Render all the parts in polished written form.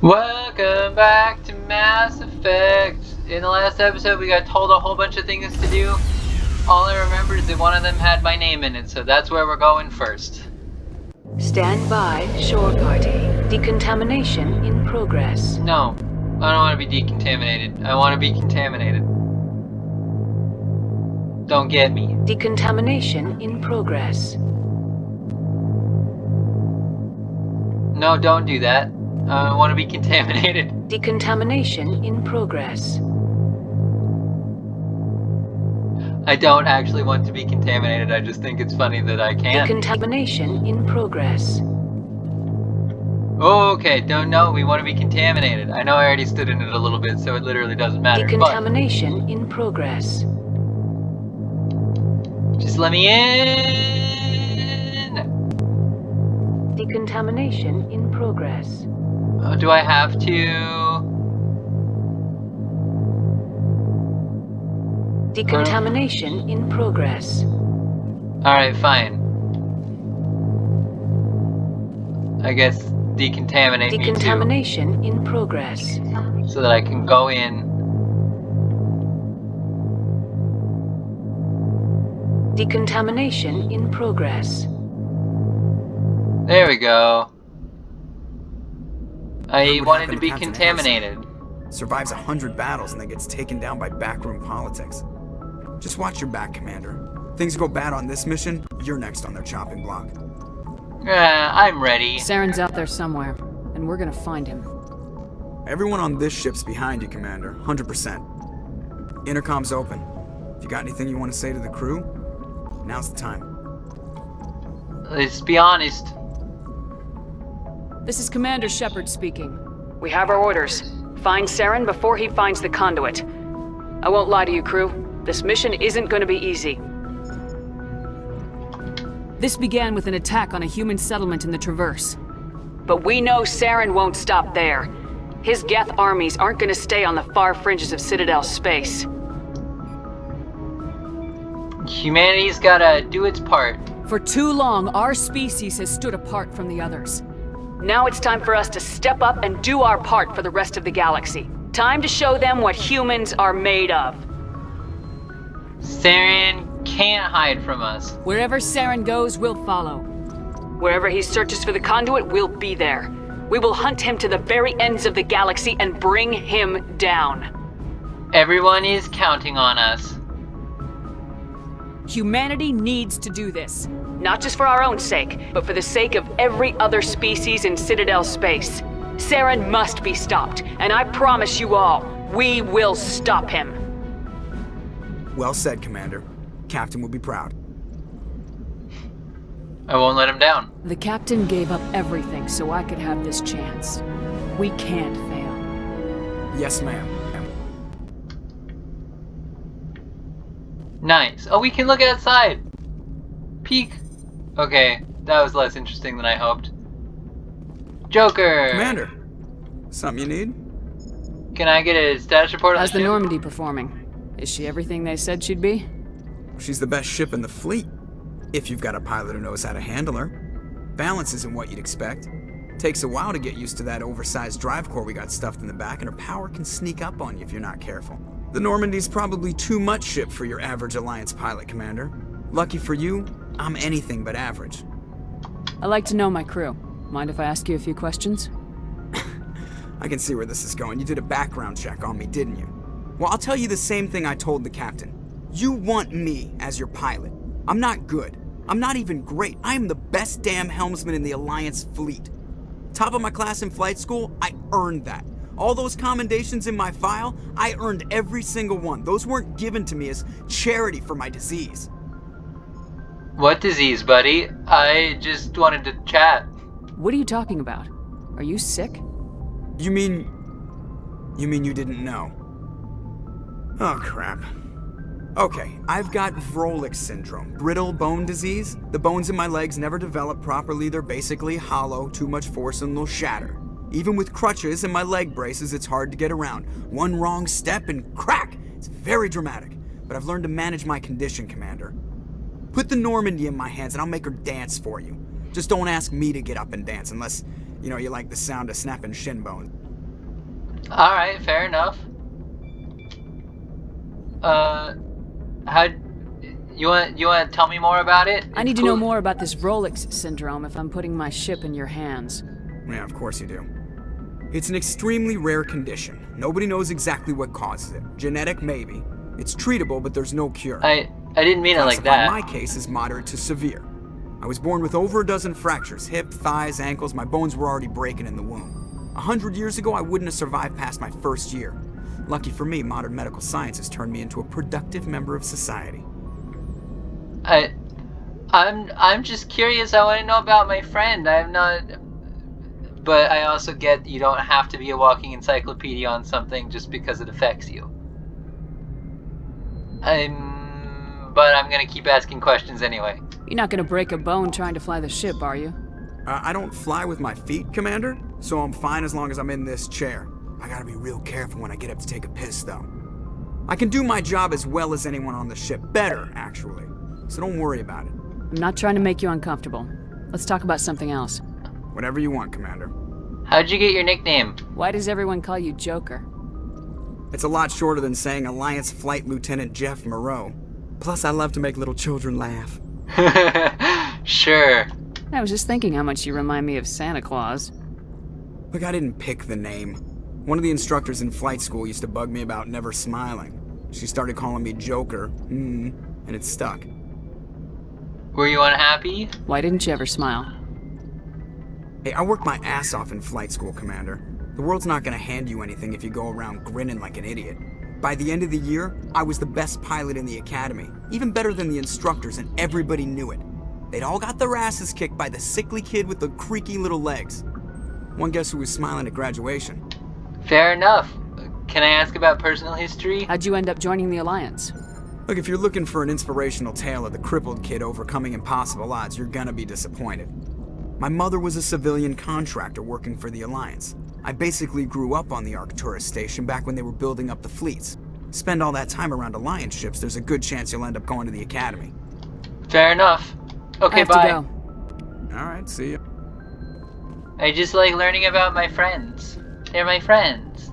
Welcome back to Mass Effect. In the last episode, we got told a whole bunch of things to do. All I remember is that one of them had my name in it, so that's where we're going first. Stand by, shore party. Decontamination in progress. No, I don't want to be decontaminated. I want to be contaminated. Don't get me. Decontamination in progress. No, don't do that. I want to be contaminated. Decontamination in progress. I don't actually want to be contaminated. I just think it's funny that I can. Decontamination in progress. Okay, don't know. We want to be contaminated. I know I already stood in it a little bit, so it literally doesn't matter. Decontamination in progress. Just let me in. Decontamination in progress. Oh, do I have to? Decontamination in progress. Alright, fine. I guess decontaminate me too. Decontamination in progress. So that I can go in. Decontamination in progress. There we go. I wanted to be contaminated. Survives 100 battles and then gets taken down by backroom politics. Just watch your back, Commander. Things go bad on this mission, you're next on their chopping block. I'm ready. Saren's out there somewhere, and we're gonna find him. Everyone on this ship's behind you, Commander. 100%. Intercom's open. If you got anything you want to say to the crew, now's the time. Let's be honest. This is Commander Shepard speaking. We have our orders. Find Saren before he finds the conduit. I won't lie to you, crew. This mission isn't going to be easy. This began with an attack on a human settlement in the Traverse. But we know Saren won't stop there. His Geth armies aren't going to stay on the far fringes of Citadel space. Humanity's gotta do its part. For too long, our species has stood apart from the others. Now it's time for us to step up and do our part for the rest of the galaxy. Time to show them what humans are made of. Saren can't hide from us. Wherever Saren goes, we'll follow. Wherever he searches for the conduit, we'll be there. We will hunt him to the very ends of the galaxy and bring him down. Everyone is counting on us. Humanity needs to do this. Not just for our own sake, but for the sake of every other species in Citadel space. Saren must be stopped, and I promise you all, we will stop him. Well said, Commander. Captain will be proud. I won't let him down. The captain gave up everything so I could have this chance. We can't fail. Yes, ma'am. Nice. Oh, we can look outside. Peek. Okay, that was less interesting than I hoped. Joker! Commander, something you need? Can I get a status report on How's the ship? Normandy performing? Is she everything they said she'd be? She's the best ship in the fleet. If you've got a pilot who knows how to handle her. Balance isn't what you'd expect. Takes a while to get used to that oversized drive core we got stuffed in the back, and her power can sneak up on you if you're not careful. The Normandy's probably too much ship for your average Alliance pilot, Commander. Lucky for you, I'm anything but average. I like to know my crew. Mind if I ask you a few questions? I can see where this is going. You did a background check on me, didn't you? Well, I'll tell you the same thing I told the captain. You want me as your pilot. I'm not good. I'm not even great. I am the best damn helmsman in the Alliance fleet. Top of my class in flight school, I earned that. All those commendations in my file, I earned every single one. Those weren't given to me as charity for my disease. What disease, buddy? I just wanted to chat. What are you talking about? Are you sick? You mean you didn't know? Oh, crap. Okay, I've got Vrolik syndrome, brittle bone disease. The bones in my legs never develop properly. They're basically hollow, too much force and they'll shatter. Even with crutches and my leg braces, it's hard to get around. One wrong step and crack! It's very dramatic, but I've learned to manage my condition, Commander. Put the Normandy in my hands and I'll make her dance for you. Just don't ask me to get up and dance unless, you like the sound of snapping shin bones. Alright, fair enough. How... You want to tell me more about it? I need to know more about this Rolex syndrome if I'm putting my ship in your hands. Yeah, of course you do. It's an extremely rare condition. Nobody knows exactly what causes it. Genetic, maybe. It's treatable, but there's no cure. I didn't mean it like that. My case is moderate to severe. I was born with over a dozen fractures. Hip, thighs, ankles. My bones were already breaking in the womb. 100 years ago, I wouldn't have survived past my first year. Lucky for me, modern medical science has turned me into a productive member of society. I'm just curious. I want to know about my friend. I'm not... But I also get you don't have to be a walking encyclopedia on something just because it affects you. But I'm gonna keep asking questions anyway. You're not gonna break a bone trying to fly the ship, are you? I don't fly with my feet, Commander, so I'm fine as long as I'm in this chair. I gotta be real careful when I get up to take a piss, though. I can do my job as well as anyone on the ship. Better, actually. So don't worry about it. I'm not trying to make you uncomfortable. Let's talk about something else. Whatever you want, Commander. How'd you get your nickname? Why does everyone call you Joker? It's a lot shorter than saying Alliance Flight Lieutenant Jeff Moreau. Plus, I love to make little children laugh. Sure. I was just thinking how much you remind me of Santa Claus. Look, I didn't pick the name. One of the instructors in flight school used to bug me about never smiling. She started calling me Joker, and it stuck. Were you unhappy? Why didn't you ever smile? Hey, I worked my ass off in flight school, Commander. The world's not gonna hand you anything if you go around grinning like an idiot. By the end of the year, I was the best pilot in the academy, even better than the instructors, and everybody knew it. They'd all got their asses kicked by the sickly kid with the creaky little legs. One guess who was smiling at graduation? Fair enough. Can I ask about personal history? How'd you end up joining the Alliance? Look, if you're looking for an inspirational tale of the crippled kid overcoming impossible odds, you're gonna be disappointed. My mother was a civilian contractor working for the Alliance. I basically grew up on the Arcturus station back when they were building up the fleets. Spend all that time around Alliance ships, there's a good chance you'll end up going to the Academy. Fair enough. Okay, I have bye. to go. Alright, see ya. I just like learning about my friends. They're my friends.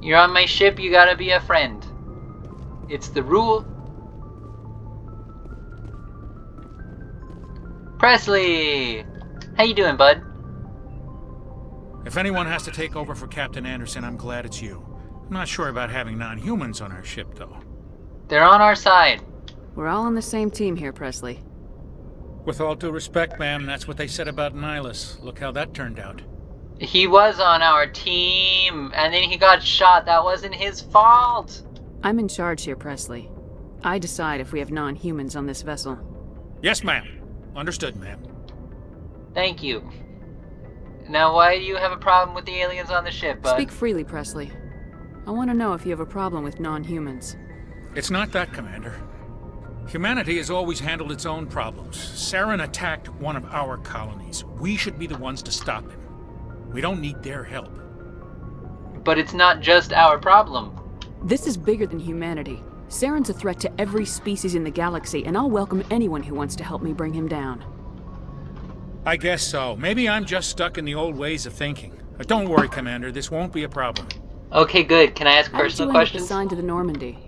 You're on my ship, you gotta be a friend. It's the rule. Presley! How you doing, bud? If anyone has to take over for Captain Anderson, I'm glad it's you. I'm not sure about having non-humans on our ship, though. They're on our side. We're all on the same team here, Presley. With all due respect, ma'am, that's what they said about Nihilus. Look how that turned out. He was on our team, and then he got shot. That wasn't his fault. I'm in charge here, Presley. I decide if we have non-humans on this vessel. Yes, ma'am. Understood, ma'am. Thank you. Now, why do you have a problem with the aliens on the ship, bud? Speak freely, Presley. I want to know if you have a problem with non-humans. It's not that, Commander. Humanity has always handled its own problems. Saren attacked one of our colonies. We should be the ones to stop him. We don't need their help. But it's not just our problem. This is bigger than humanity. Saren's a threat to every species in the galaxy, and I'll welcome anyone who wants to help me bring him down. I guess so. Maybe I'm just stuck in the old ways of thinking. But don't worry, Commander. This won't be a problem. Okay, good. Can I ask How did you personal end up questions? assigned to the Normandy?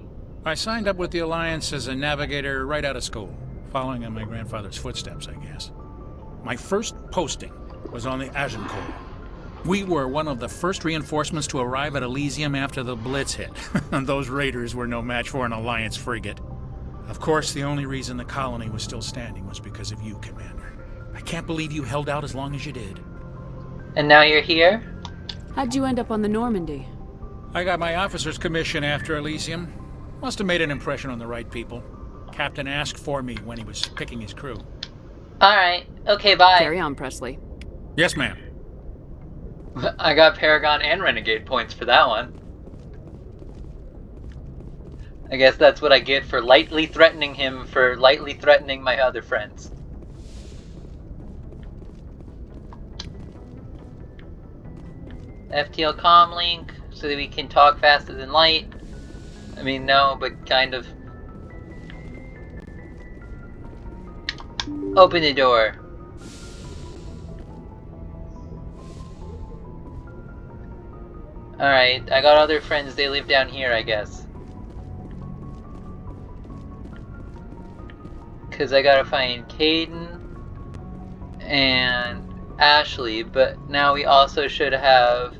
I signed up with the Alliance as a navigator right out of school, following in my grandfather's footsteps, I guess. My first posting was on the Agincourt. We were one of the first reinforcements to arrive at Elysium after the Blitz hit, and those raiders were no match for an Alliance frigate. Of course, the only reason the colony was still standing was because of you, Commander. I can't believe you held out as long as you did. And now you're here? How'd you end up on the Normandy? I got my officer's commission after Elysium. Must have made an impression on the right people. Captain asked for me when he was picking his crew. Alright. Okay, bye. Carry on, Presley. Yes, ma'am. I got Paragon and Renegade points for that one. I guess that's what I get for lightly threatening him for lightly threatening my other friends. FTL comlink so that we can talk faster than light. I mean, no, but kind of. Open the door. Alright, I got other friends, they live down here, I guess. Because I gotta find Caden and Ashley, but now we also should have...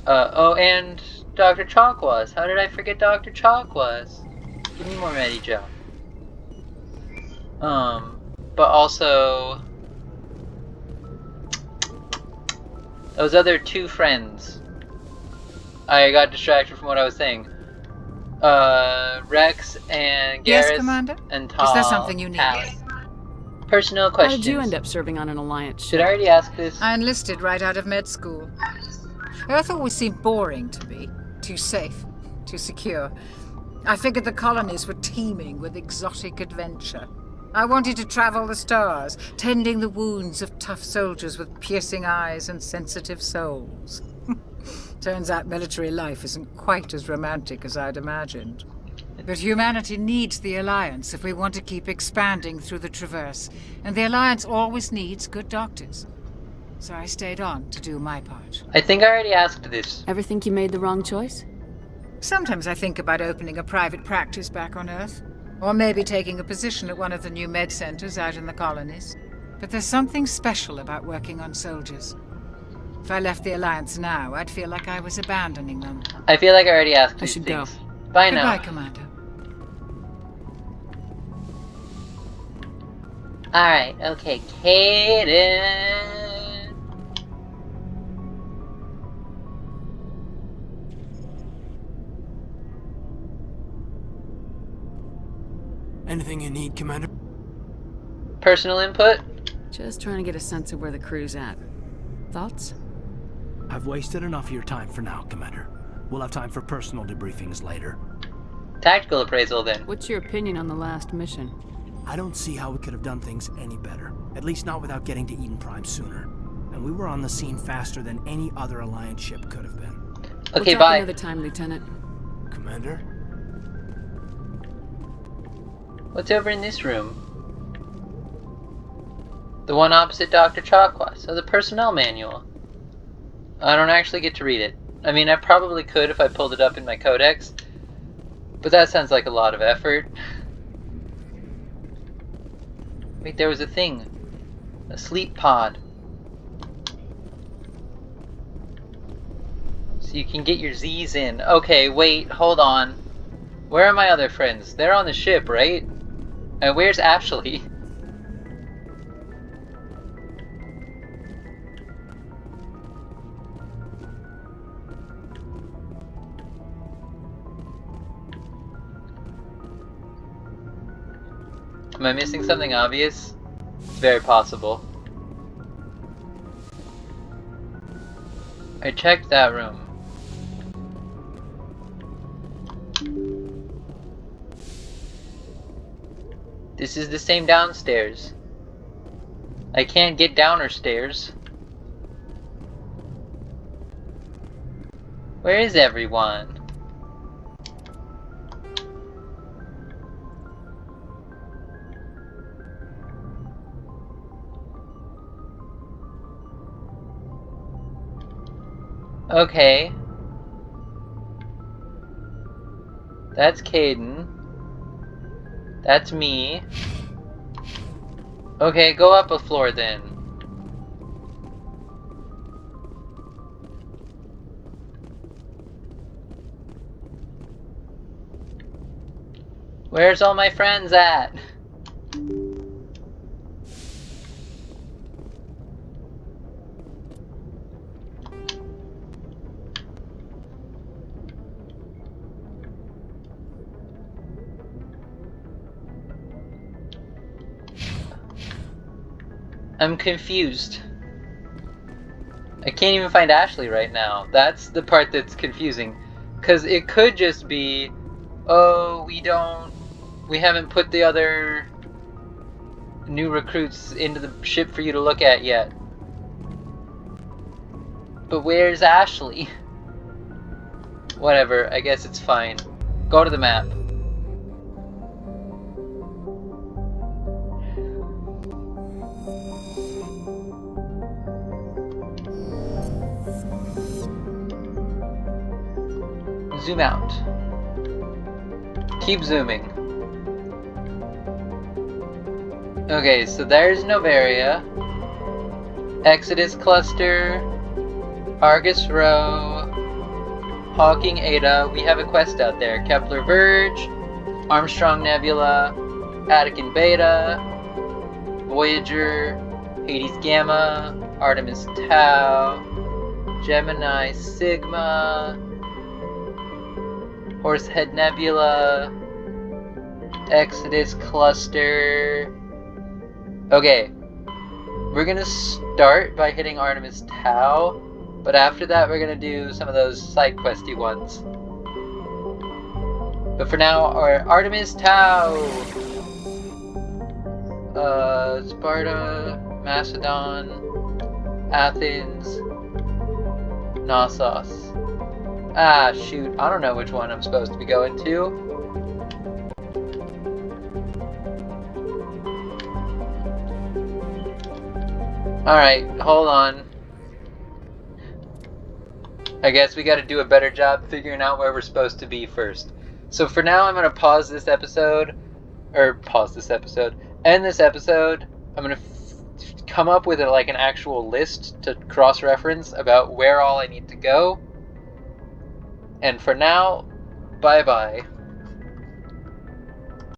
oh, and Dr. Chakwas. How did I forget Dr. Chakwas? Give me more Medi Joe. But also... those other two friends. I got distracted from what I was saying. Rex and Garrus. Yes, Commander? And Tal. Is there something you need? Tal. Personal How questions. did you end up serving on an Alliance ship? Did I already ask this? I enlisted right out of med school. Earth always seemed boring to me. Too safe, too secure. I figured the colonies were teeming with exotic adventure. I wanted to travel the stars, tending the wounds of tough soldiers with piercing eyes and sensitive souls. Turns out military life isn't quite as romantic as I'd imagined. But humanity needs the Alliance if we want to keep expanding through the Traverse, and the Alliance always needs good doctors. So I stayed on to do my part. I think I already asked this. Ever think you made the wrong choice? Sometimes I think about opening a private practice back on Earth, or maybe taking a position at one of the new med centers out in the colonies. But there's something special about working on soldiers. If I left the Alliance now, I'd feel like I was abandoning them. I feel like I already asked I these should things. go. Bye Goodbye, now. Commander. Alright, okay, Caden. Anything you need, Commander? Personal input? Just trying to get a sense of where the crew's at. Thoughts? I've wasted enough of your time for now, Commander. We'll have time for personal debriefings later. Tactical appraisal then. What's your opinion on the last mission? I don't see how we could have done things any better. At least not without getting to Eden Prime sooner. And we were on the scene faster than any other Alliance ship could have been. Okay, we'll talk bye. another time, Lieutenant. Commander? What's over in this room? The one opposite Dr. Chakwas. So the personnel manual. I don't actually get to read it. I mean, I probably could if I pulled it up in my codex. But that sounds like a lot of effort. Wait, there was a thing. A sleep pod. So you can get your Z's in. Okay, wait, hold on. Where are my other friends? They're on the ship, right? And where's Ashley? Am I missing something obvious? It's very possible. I checked that room. This is the same downstairs. I can't get down her stairs. Where is everyone? Okay. That's Caden. That's me. Okay, go up a floor then. Where's all my friends at? I'm confused. I can't even find Ashley right now. That's the part that's confusing. Because it could just be, oh, we haven't put the other new recruits into the ship for you to look at yet. But where's Ashley? Whatever, I guess it's fine. Go to the map. Zoom out. Keep zooming. Okay, so there's Novaria, Exodus Cluster, Argus Row, Hawking Eta. We have a quest out there. Kepler Verge, Armstrong Nebula, Attican Beta, Voyager, Hades Gamma, Artemis Tau, Gemini Sigma, Horsehead Nebula, Exodus Cluster. Okay, we're gonna start by hitting Artemis Tau, but after that we're gonna do some of those side questy ones. But for now, our Artemis Tau! Sparta, Macedon, Athens, Knossos. Ah, shoot, I don't know which one I'm supposed to be going to. Alright, hold on. I guess we gotta do a better job figuring out where we're supposed to be first. So for now, I'm gonna pause this episode. End this episode. I'm gonna come up with like an actual list to cross-reference about where all I need to go. And for now, bye-bye.